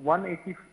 180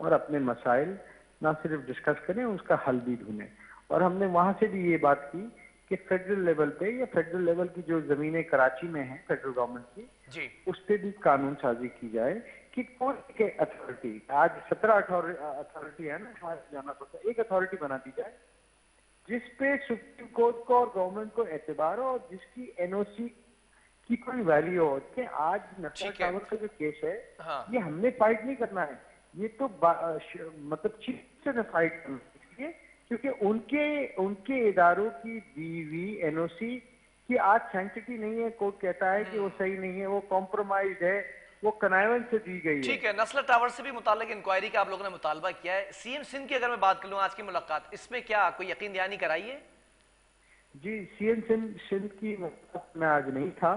اور اپنے مسائل نہ صرف ڈسکس کریں، اس کا حل بھی ڈھونڈیں. اور ہم نے وہاں سے بھی یہ بات کی کہ فیڈرل لیول پہ یا فیڈرل لیول کی جو زمینیں کراچی میں ہیں فیڈرل گورنمنٹ کی، جی اس پہ بھی قانون سازی کی جائے کہ کون سی اتھارٹی، آج 17 اتھارٹی ہے نا ہمارے جانا پڑتا ہے، ایک اتھارٹی بنا دی جائے جس پہ سپریم کورٹ کو اور گورنمنٹ کو اعتبار ہو اور جس کی این او سی کی کوئی ویلیو ہو. کہ آج نسلا ٹھیک ہے. ٹاور کا جو کیس ہے ہاں یہ ہم نے فائٹ نہیں کرنا ہے، یہ تو مطلب چیف سے فائٹ کرنا ہے، اس لیے کیونکہ ان کے اداروں کی دی ہوئی این او سی کی آج سینسٹی نہیں ہے. کورٹ کہتا ہے کہ وہ صحیح نہیں ہے، وہ کمپرومائزڈ ہے، وہ کنائون سے دی گئی ہے. ٹھیک ہے. نسلا ٹاور سے بھی متعلق انکوائری کا آپ لوگوں نے مطالبہ کیا ہے. سی ایم سندھ کی اگر میں بات کر لوں آج کی ملاقات، اس میں کیا کوئی یقین دہانی کرائی ہے؟ جی سی ایم سندھ کی ملاقات میں آج نہیں تھا،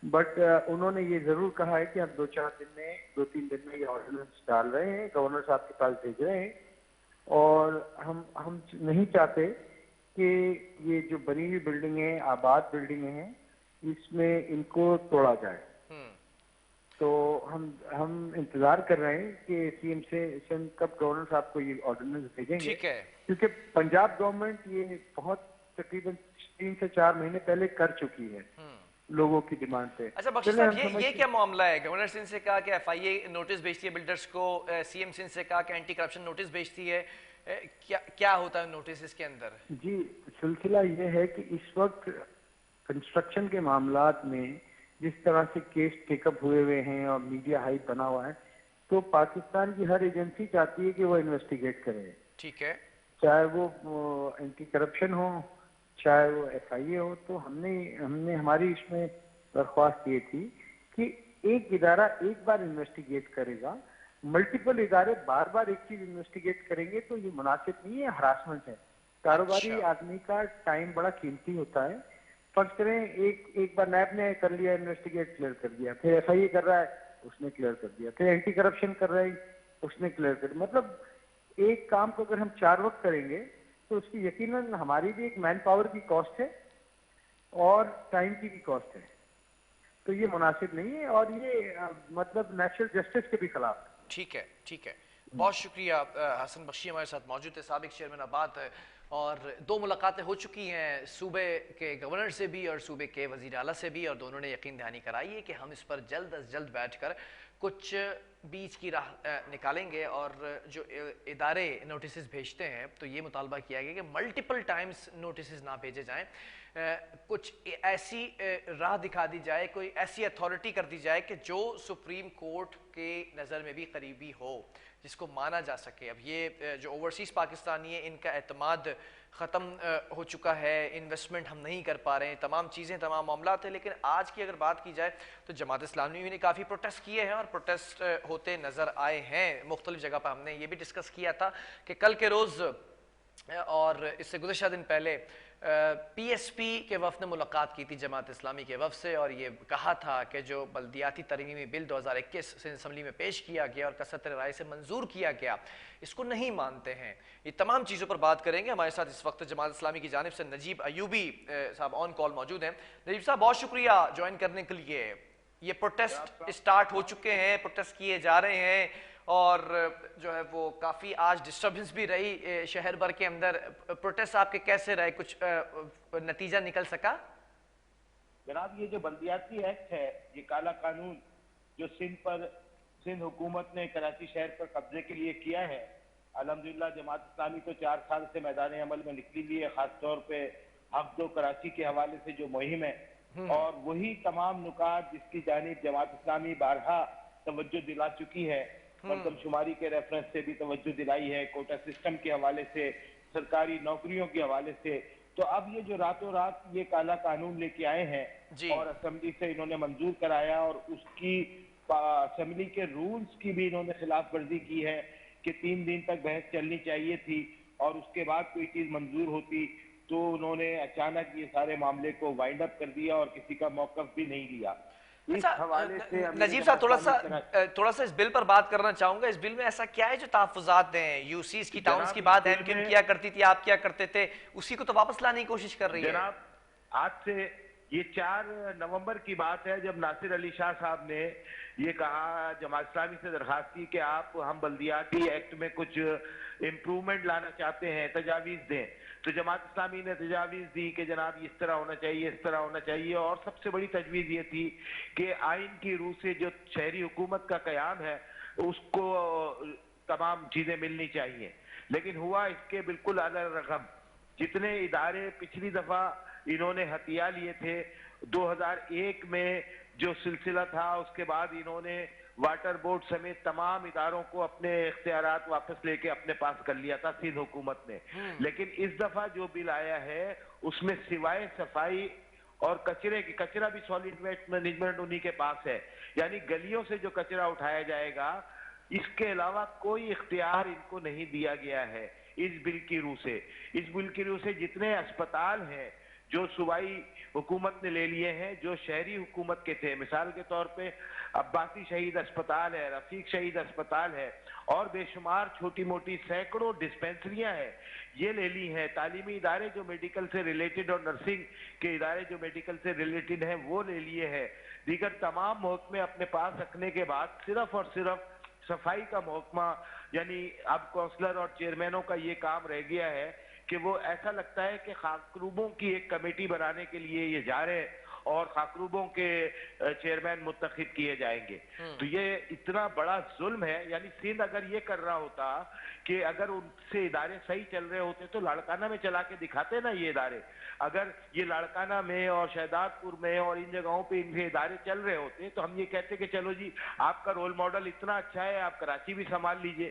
بٹ انہوں نے یہ ضرور کہا ہے کہ ہم 2-3 دن میں یہ آرڈیننس ڈال رہے ہیں، گورنر صاحب کے پاس بھیج رہے ہیں. اور ہم نہیں چاہتے کہ یہ جو بنی ہوئی بلڈنگیں آباد بلڈنگیں ہیں اس میں ان کو توڑا جائے. تو ہم انتظار کر رہے ہیں کہ سی ایم سے کب گورنر صاحب کو یہ آرڈیننس بھیجیں گے، ٹھیک ہے. کیونکہ پنجاب گورنمنٹ یہ بہت تقریباً 3 سے 4 مہینے پہلے کر چکی ہے لوگوں کی ڈیمانڈ پہ. اچھا بخشی صاحب، یہ کیا معاملہ ہے؟ گورنر سندھ سے کہا کہ ایف آئی اے نوٹس بھیجتی ہے بلڈرز کو، سی ایم سندھ سے کہا کہ اینٹی کرپشن نوٹس بھیجتی ہے. کیا ہوتا ہے نوٹس اس کے اندر؟ جی سلسلہ یہ ہے کہ اس وقت کنسٹرکشن کے معاملات میں جس طرح سے کیس ٹیک اپ ہوئے ہیں اور میڈیا ہائپ بنا ہوا ہے، تو پاکستان کی ہر ایجنسی چاہتی ہے کہ وہ انویسٹیگیٹ کرے. ٹھیک ہے. چاہے وہ اینٹی کرپشن ہو، چاہے وہ ایف آئی اے ہو. تو ہم نے ہماری اس میں درخواست یہ تھی کہ ایک ادارہ ایک بار انویسٹیگیٹ کرے گا، ملٹیپل ادارے بار بار ایک چیز انویسٹیگیٹ کریں گے تو یہ مناسب نہیں ہے، ہراسمنٹ ہے. کاروباری آدمی کا ٹائم بڑا قیمتی ہوتا ہے. فرض کریں ایک بار نیب نے کر لیا انویسٹیگیٹ، کلیئر کر دیا، پھر ایف آئی اے کر رہا ہے اس نے کلیئر کر دیا، پھر اینٹی کرپشن کر رہا ہے اس نے کلیئر کر دیا. مطلب ایک کام کو اگر ہم 4 وقت کریں گے تو اس کی یقیناً ہماری بھی ایک مین پاور کی کاسٹ ہے اور ٹائم کی بھی کاسٹ ہے. تو یہ مناسب نہیں ہے اور یہ مطلب نیچرل جسٹس کے بھی خلاف ہے. ٹھیک ہے. ٹھیک ہے. بہت شکریہ. حسن بخشی ہمارے ساتھ موجود تھے، سابق چیئرمین آباد، اور 2 ملاقاتیں ہو چکی ہیں صوبے کے گورنر سے بھی اور صوبے کے وزیر اعلیٰ سے بھی، اور دونوں نے یقین دہانی کرائی ہے کہ ہم اس پر جلد از جلد بیٹھ کر کچھ بیچ کی راہ نکالیں گے. اور جو ادارے نوٹسز بھیجتے ہیں تو یہ مطالبہ کیا گیا کہ ملٹیپل ٹائمز نوٹسز نہ بھیجے جائیں، کچھ ایسی راہ دکھا دی جائے، کوئی ایسی اتھارٹی کر دی جائے کہ جو سپریم کورٹ کے نظر میں بھی قریبی ہو، جس کو مانا جا سکے. اب یہ جو اوورسیز پاکستانی ہیں ان کا اعتماد ختم ہو چکا ہے، انویسٹمنٹ ہم نہیں کر پا رہے ہیں، تمام چیزیں تمام معاملات ہیں. لیکن آج کی اگر بات کی جائے تو جماعت اسلامی نے کافی پروٹیسٹ کیے ہیں اور پروٹیسٹ ہوتے نظر آئے ہیں مختلف جگہ پر. ہم نے یہ بھی ڈسکس کیا تھا کہ کل کے روز اور اس سے گزشتہ دن پہلے پی ایس پی کے وفد نے ملاقات کی تھی جماعت اسلامی کے وفد سے، اور یہ کہا تھا کہ جو بلدیاتی ترمیمی بل 2021 سے اسمبلی میں پیش کیا گیا اور کثرت رائے سے منظور کیا گیا، اس کو نہیں مانتے ہیں. یہ تمام چیزوں پر بات کریں گے. ہمارے ساتھ اس وقت جماعت اسلامی کی جانب سے نجیب ایوبی صاحب آن کال موجود ہیں. نجیب صاحب بہت شکریہ جوائن کرنے کے لیے. یہ پروٹیسٹ اسٹارٹ ہو چکے ہیں، پروٹیسٹ کیے جا رہے ہیں، اور جو ہے وہ کافی آج ڈسٹربنس بھی رہی شہر بھر کے اندر. پروٹیسٹ آپ کے کیسے رہے؟ کچھ نتیجہ نکل سکا؟ جناب یہ جو بلدیاتی ایکٹ ہے، یہ کالا قانون جو سندھ حکومت نے کراچی شہر پر قبضے کے لیے کیا ہے، الحمدللہ جماعت اسلامی تو 4 سال سے میدان عمل میں نکلی ہوئی ہے، خاص طور پہ حق دو کراچی کے حوالے سے جو مہم ہے، اور وہی تمام نکات جس کی جانب جماعت اسلامی بارہا توجہ دلا چکی ہے، مردم شماری کے ریفرنس سے بھی توجہ دلائی ہے، کوٹا سسٹم کے حوالے سے، سرکاری نوکریوں کے حوالے سے. تو اب یہ جو راتوں رات یہ کالا قانون لے کے آئے ہیں اور اسمبلی سے انہوں نے منظور کرایا، اور اس کی اسمبلی کے رولز کی بھی انہوں نے خلاف ورزی کی ہے کہ 3 دن تک بحث چلنی چاہیے تھی اور اس کے بعد کوئی چیز منظور ہوتی. تو انہوں نے اچانک یہ سارے معاملے کو وائنڈ اپ کر دیا اور کسی کا موقف بھی نہیں لیا. نجیب صاحب تھوڑا سا اس بل پر بات کرنا چاہوں گا. اس بل میں ایسا کیا ہے جو تحفظات ہیں؟ یو سیز کی ٹاؤنز کی بات ایم کیا کرتی تھی، آپ کیا کرتے تھے، اسی کو تو واپس لانے کی کوشش کر رہی ہے. جناب آج سے یہ 4 نومبر کی بات ہے جب ناصر علی شاہ صاحب نے یہ کہا، جماعت اسلامی سے درخواست کی کہ ہم بلدیاتی ایکٹ میں کچھ امپرومنٹ لانا چاہتے ہیں، تجاویز دیں، تو جماعت اسلامی نے تجاویز دی کہ جناب اس طرح ہونا چاہیے، اس طرح ہونا چاہیے، اور سب سے بڑی تجویز یہ تھی کہ آئین کی روح سے جو شہری حکومت کا قیام ہے اس کو تمام چیزیں ملنی چاہیے، لیکن ہوا اس کے بالکل علی رغم۔ جتنے ادارے پچھلی دفعہ انہوں نے ہتھیا لیے تھے 2001 میں جو سلسلہ تھا، اس کے بعد انہوں نے واٹر بورڈ سمیت تمام اداروں کو اپنے اختیارات واپس لے کے اپنے پاس کر لیا تھا سندھ حکومت نے، لیکن اس دفعہ جو بل آیا ہے اس میں سوائے صفائی اور کچرا بھی سالڈ ویسٹ مینجمنٹ انہی کے پاس ہے، یعنی گلیوں سے جو کچرا اٹھایا جائے گا اس کے علاوہ کوئی اختیار ان کو نہیں دیا گیا ہے اس بل کی روح سے۔ اس بل کی روح سے جتنے اسپتال ہیں جو صوبائی حکومت نے لے لیے ہیں، جو شہری حکومت کے تھے، مثال کے طور پہ عباسی شہید اسپتال ہے، رفیق شہید اسپتال ہے، اور بے شمار چھوٹی موٹی سینکڑوں ڈسپینسریاں ہیں، یہ لے لی ہیں۔ تعلیمی ادارے جو میڈیکل سے ریلیٹڈ اور نرسنگ کے ادارے جو میڈیکل سے ریلیٹڈ ہیں وہ لے لیے ہیں۔ دیگر تمام محکمے اپنے پاس رکھنے کے بعد صرف اور صرف صفائی کا محکمہ، یعنی اب کونسلر اور چیئرمینوں کا یہ کام رہ گیا ہے کہ وہ ایسا لگتا ہے کہ خاکروبوں کی ایک کمیٹی بنانے کے لیے یہ جا رہے ہیں اور خاکروبوں کے چیئرمین منتخب کیے جائیں گے۔ تو یہ اتنا بڑا ظلم ہے، یعنی سندھ اگر یہ کر رہا ہوتا کہ اگر ان سے ادارے صحیح چل رہے ہوتے تو لاڑکانہ میں چلا کے دکھاتے نا یہ ادارے، اگر یہ لاڑکانہ میں اور شہداد پور میں اور ان جگہوں پہ ان کے ادارے چل رہے ہوتے تو ہم یہ کہتے کہ چلو جی آپ کا رول ماڈل اتنا اچھا ہے، آپ کراچی بھی سنبھال لیجئے۔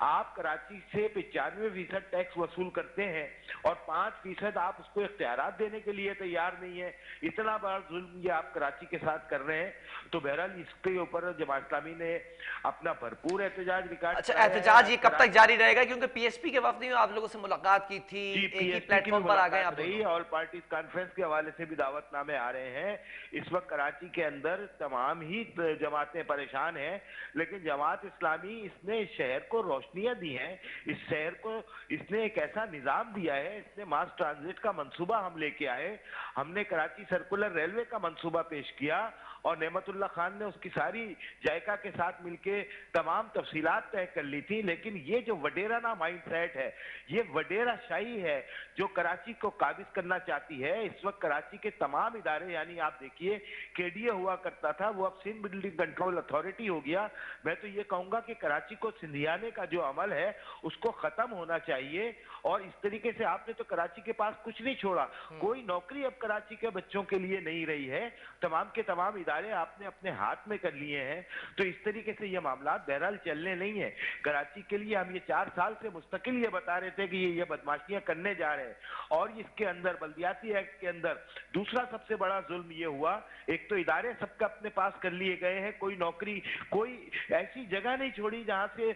آپ کراچی سے 95% ٹیکس وصول کرتے ہیں اور 5% آپ اس کو اختیارات دینے کے لیے تیار نہیں ہے، اتنا بڑا ظلم یہ آپ کراچی کے ساتھ کر رہے ہیں۔ تو بہرحال اس کے اوپر جماعت اسلامی نے اپنا بھرپور احتجاج ریکارڈ اچھا، احتجاج یہ کب تک جاری رہے گا؟ کیونکہ پی ایس پی کے وفد نے آپ لوگوں سے ملاقات کی تھی، ایک ہی پلیٹ فارم پر آ گئے آپ لوگ۔ آل پارٹیز کانفرنس کے حوالے سے بھی دعوت نامے آ رہے ہیں۔ اس وقت کراچی کے اندر تمام ہی جماعتیں پریشان ہیں، لیکن جماعت اسلامی اس نے شہر کو روشنیاں دی ہیں، اس شہر کو اس نے ایک ایسا نظام دیا ہے، اس نے ماس ٹرانزٹ کا منصوبہ ہم لے کے آئے، ہم نے کراچی سرکولر ریلوے کا منصوبہ پیش کیا اور نعمت اللہ خان نے اس کی ساری جائکا کے ساتھ مل کے تمام تفصیلات طے کر لی تھی، لیکن یہ جو وڈیرانہ مائنڈ سیٹ ہے، یہ وڈیرا شاہی ہے جو کراچی کو قابض کرنا چاہتی ہے۔ اس وقت کراچی کے تمام ادارے، یعنی آپ دیکھیے کے ڈی اے ہوا کرتا تھا، وہ اب سندھ بلڈنگ کنٹرول اتھارٹی ہو گیا۔ میں تو یہ کہوں گا کہ کراچی کو سندھیانے کا جو عمل ہے اس کو ختم ہونا چاہیے، اور اس طریقے سے آپ نے تو کراچی کے پاس کچھ نہیں چھوڑا، کوئی نوکری اب کراچی کے بچوں کے لیے نہیں رہی ہے، تمام کے تمام ادارے آپ نے اپنے ہاتھ میں کر لیے ہیں۔ تو اس طریقے سے یہ معاملات بہرحال چلنے نہیں ہیں۔ کراچی کے لیے ہم یہ 4 سال سے مستقل یہ بتا رہے تھے کہ یہ بدماشیاں کرنے جا رہے ہیں، اور اس کے اندر بلدیاتی ایکٹ کے اندر دوسرا سب سے بڑا ظلم یہ ہوا، ایک تو ادارے سب کا اپنے پاس کر لیے گئے ہیں، کوئی نوکری، کوئی ایسی جگہ نہیں چھوڑی جہاں سے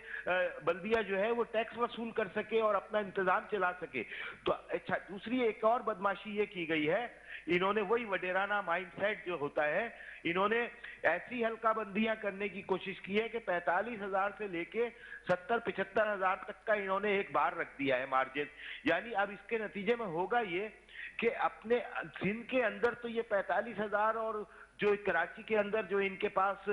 بلدیہ جو ہے وہ ٹیکس وصول کر سکے اور اپنا انتظام چلا سکے۔ تو اچھا، دوسری ایک اور بدماشی یہ کی گئی ہے، انہوں نے وہی وڈیرانہ مائنڈ سیٹ جو ہوتا ہے، انہوں نے ایسی حلقہ بندیاں کرنے کی کوشش کی ہے کہ 45,000 سے لے کے 70-75,000 تک کا انہوں نے ایک بار رکھ دیا ہے مارجن، یعنی اب اس کے نتیجے میں ہوگا یہ کہ اپنے سندھ کے اندر تو یہ 45,000 اور جو کراچی کے اندر جو ان کے پاس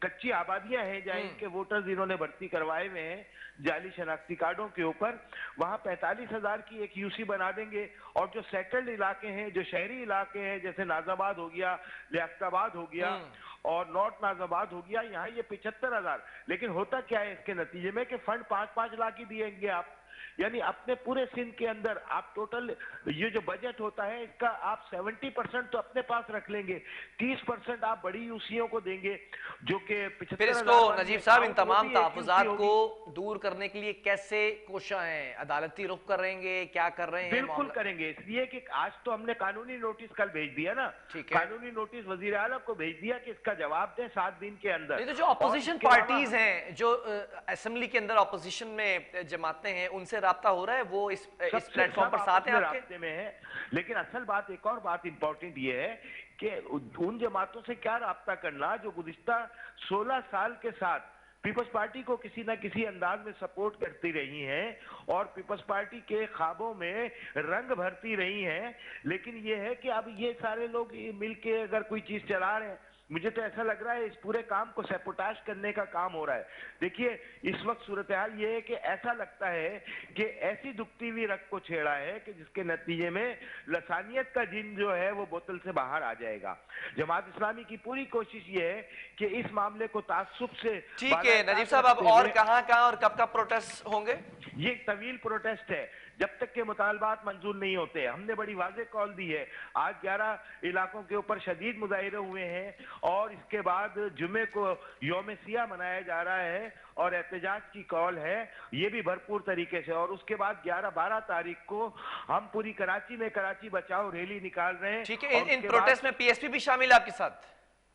کچی آبادیاں ہیں جہاں ان کے ووٹرز انہوں نے بھرتی کروائے ہوئے ہیں جعلی شناختی کارڈوں کے اوپر، وہاں 45,000 کی ایک یو سی بنا دیں گے، اور جو سیٹلڈ علاقے ہیں، جو شہری علاقے ہیں جیسے ناز آباد ہو گیا، لیاقت آباد ہو گیا اور نارتھ ناز آباد ہو گیا، یہاں یہ 75,000۔ لیکن ہوتا کیا ہے اس کے نتیجے میں کہ فنڈ 5-5 لاکھ ہی دییں گے آپ، یعنی اپنے پورے سندھ کے اندر آپ ٹوٹل یہ جو بجٹ ہوتا ہے اس کا آپ 70% تو اپنے پاس رکھ لیں گے، 30% آپ بڑی یوسیوں کو دیں گے جو کہ 75,000۔ پھر اس کو نجیب صاحب ان تمام تحفظات کو دور کرنے کے لیے کیسے کوشاں ہیں؟ عدالتی رخ کریں گے؟ کیا کر رہے ہیں؟ بالکل کریں گے، اس لیے کہ آج تو ہم نے قانونی نوٹس کل بھیج دیا نا، قانونی نوٹس وزیر اعلیٰ کو بھیج دیا کہ اس کا جواب دیں 7 دن کے اندر۔ جو اپوزیشن پارٹیز ہیں، جو اسمبلی کے اندر اپوزیشن میں جماعتیں ہیں، ان سے رابطہ ہو رہا ہے، وہ اس پلیٹ فارم پر ساتھ ہیں آپ کے؟ میں ہے، لیکن اصل بات ایک اور بات امپورٹنٹ یہ ہے کہ ان جماعتوں سے کیا رابطہ کرنا جو گزشتہ 16 سال کے ساتھ پیپلز پارٹی کو کسی نہ کسی انداز میں سپورٹ کرتی رہی ہیں اور پیپلز پارٹی کے خوابوں میں رنگ بھرتی رہی ہیں، لیکن یہ ہے کہ اب یہ سارے لوگ مل کے اگر کوئی چیز چلا رہے ہیں، مجھے تو ایسا لگ رہا ہے اس پورے کام کو سیپوٹاج کرنے کا کام ہو رہا ہے۔ دیکھیے اس وقت صورتحال یہ ہے کہ ایسا لگتا ہے کہ ایسی دکھتی ہوئی رگ کو چھیڑا ہے کہ جس کے نتیجے میں لسانیت کا جن جو ہے وہ بوتل سے باہر آ جائے گا۔ جماعت اسلامی کی پوری کوشش یہ ہے کہ اس معاملے کو تعصب سے ٹھیک ہے نجیب صاحب، اب اور کہاں اور کب کب پروٹیسٹ ہوں گے؟ یہ ایک طویل پروٹیسٹ ہے جب تک کہ مطالبات منظور نہیں ہوتے۔ ہم نے بڑی واضح کال دی ہے، آج 11 علاقوں کے اوپر شدید مظاہرے ہوئے ہیں اور اس کے بعد جمعے کو یوم سیاہ منایا جا رہا ہے اور احتجاج کی کال ہے، یہ بھی بھرپور طریقے سے، اور اس کے بعد 11-12 تاریخ کو ہم پوری کراچی میں کراچی بچاؤ ریلی نکال رہے ہیں۔ ٹھیک ہے، ان پروٹیسٹ میں پی ایس پی بھی شامل ہے آپ کے ساتھ؟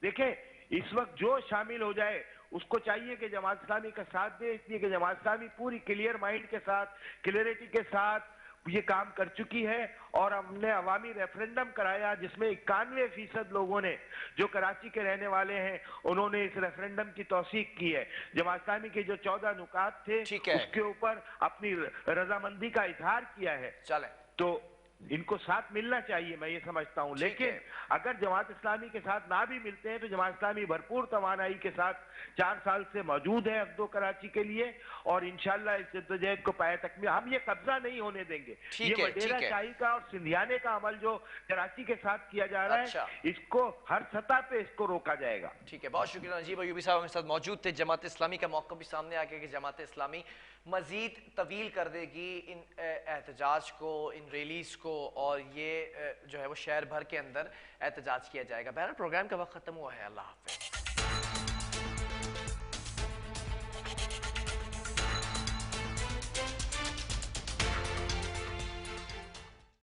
دیکھیں اس وقت جو شامل ہو جائے اس کو چاہیے کہ جماعت اسلامی کا ساتھ دے، اس لیے کہ جماعت اسلامی پوری کلیئر مائنڈ کے ساتھ، کلیئرٹی کے ساتھ یہ کام کر چکی ہے، اور ہم نے عوامی ریفرنڈم کرایا جس میں 91% لوگوں نے جو کراچی کے رہنے والے ہیں انہوں نے اس ریفرنڈم کی توثیق کی ہے۔ جماعت اسلامی کے جو 14 نکات تھے اس کے اوپر اپنی رضامندی کا اظہار کیا ہے۔ چلیں تو ان کو ساتھ ملنا چاہیے، میں یہ سمجھتا ہوں، لیکن اگر جماعت اسلامی کے ساتھ نہ بھی ملتے ہیں تو جماعت اسلامی بھرپور توانائی کے ساتھ 4 سال سے موجود ہے اقدو کراچی کے لیے، اور انشاءاللہ اس جدوجہد کو پائے تکمیل ہم یہ قبضہ نہیں ہونے دیں گے۔ یہ وڈیرا شاہی کا اور سندھیانے کا عمل جو کراچی کے ساتھ کیا جا رہا ہے اس کو ہر سطح پہ اس کو روکا جائے گا۔ ٹھیک ہے، بہت شکریہ نجیب ایوبی صاحب ہمارے ساتھ موجود تھے۔ جماعت اسلامی کا موقف بھی سامنے آ گیا کہ جماعت اسلامی مزید طویل کر دے گی ان احتجاج کو، ان ریلیز کو، اور یہ جو ہے وہ شہر بھر کے اندر احتجاج کیا جائے گا۔ بہرحال پروگرام کا وقت ختم ہوا ہے، اللہ حافظ۔